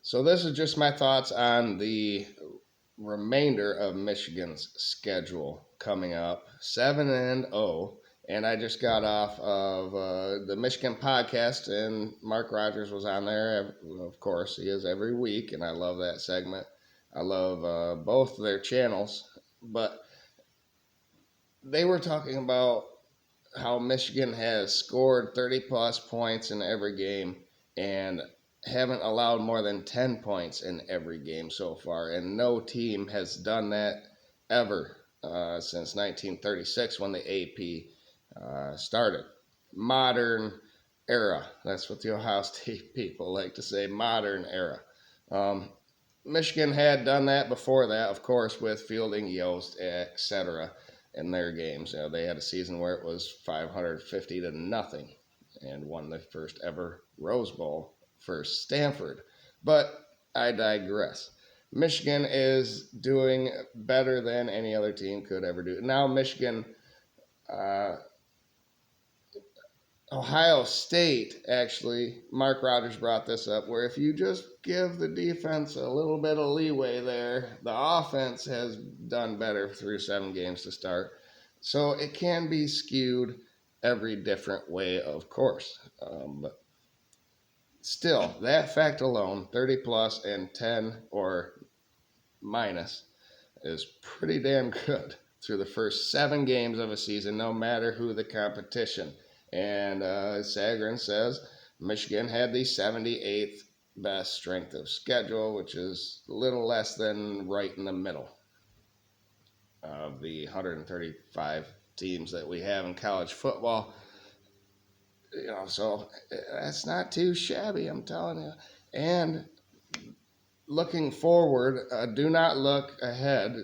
So this is just my thoughts on the remainder of Michigan's schedule coming up. 7-0, and I just got off of the Michigan podcast, and Mark Rogers was on there. Of course, he is every week, and I love that segment. I love both their channels, but they were talking about how Michigan has scored 30 plus points in every game and haven't allowed more than 10 points in every game so far. And no team has done that ever since 1936 when the AP started. Modern era. That's what the Ohio State people like to say, modern era. Um, Michigan had done that before that, of course, with Fielding, Yost, etc. in their games. They had a season where it was 550 to nothing and won the first ever Rose Bowl for Stanford. But I digress. Michigan is doing better than any other team could ever do. Now, Michigan, uh, Ohio State, actually, Mark Rogers brought this up, where if you just give the defense a little bit of leeway there, the offense has done better through 7 games to start. So it can be skewed every different way, of course. But still, that fact alone, 30 plus and 10 or minus, is pretty damn good through the first 7 games of a season, no matter who the competition. And Sagarin says Michigan had the 78th best strength of schedule, which is a little less than right in the middle of the 135 teams that we have in college football. So that's not too shabby, I'm telling you. And looking forward, do not look ahead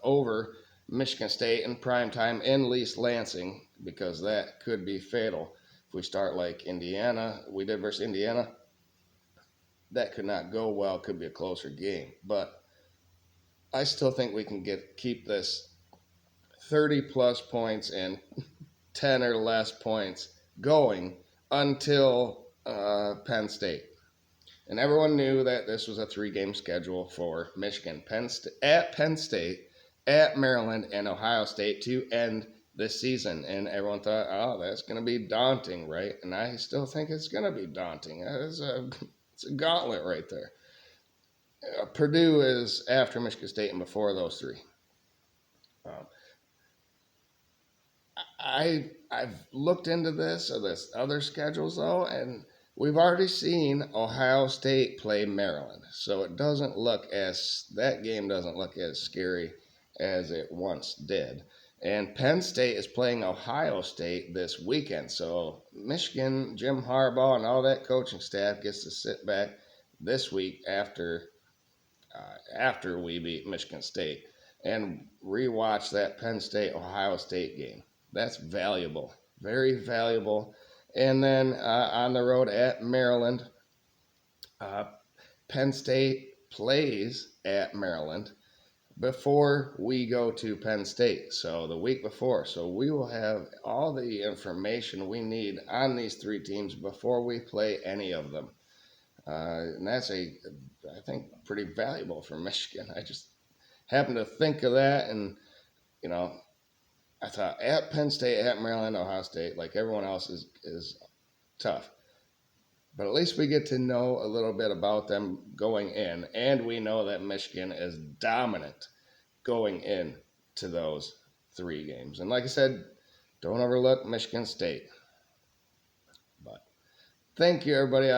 over Michigan State in prime time in East Lansing, because that could be fatal. If we start like Indiana, we did versus Indiana, that could not go well. Could be a closer game, but I still think we can keep this 30 plus points and 10 or less points going until Penn State. And everyone knew that this was a 3-game schedule for Michigan. At Penn State, at Maryland, and Ohio State to end this season. And everyone thought, oh, that's going to be daunting, right? And I still think it's going to be daunting. It's a gauntlet right there. Purdue is after Michigan State and before those 3. I've looked into this other schedules though, and we've already seen Ohio State play Maryland, so that game doesn't look as scary as it once did. And Penn State is playing Ohio State this weekend, so Michigan, Jim Harbaugh, and all that coaching staff gets to sit back this week after we beat Michigan State and rewatch that Penn State Ohio State game. That's valuable, very valuable. And then on the road at Maryland, Penn State plays at Maryland before we go to Penn State. So the week before. So we will have all the information we need on these 3 teams before we play any of them. And that's I think, pretty valuable for Michigan. I just happened to think of that, and, I thought at Penn State, at Maryland, Ohio State, like everyone else, is tough. But at least we get to know a little bit about them going in, and we know that Michigan is dominant going in to those 3 games. And like I said, don't overlook Michigan State. But thank you, everybody.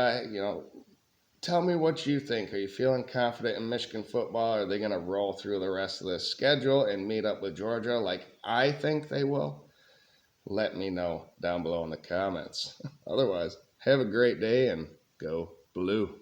Tell me what you think. Are you feeling confident in Michigan football? Are they going to roll through the rest of the schedule and meet up with Georgia like I think they will? Let me know down below in the comments. Otherwise, have a great day and go blue.